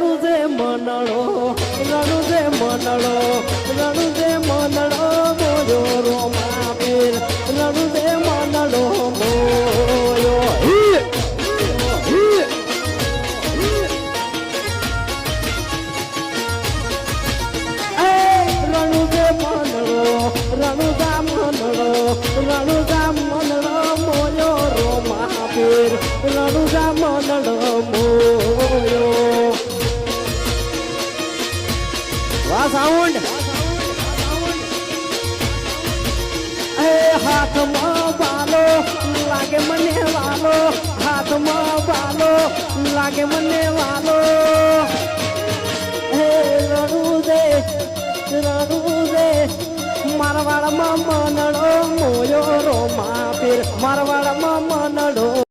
રણુજે મનડો રણુજે મનડો રણુજે મનડો મોયો રોમા પીર રણુજે મનડો મોયો રણુજે મનડો રણુજા મનડો રણુજા મનડો મોયો રોમા પીર રણુજા મનડો મોયો વાહ સાઉન્ડ હાથમાં બાલો લાગે મને વાલો હાથમાં બાલો લાગે મને વાલો હે રણુજે રણુજે મારવાડમાં મનડો મોયો રોમા પીર મારવાડમાં મનડો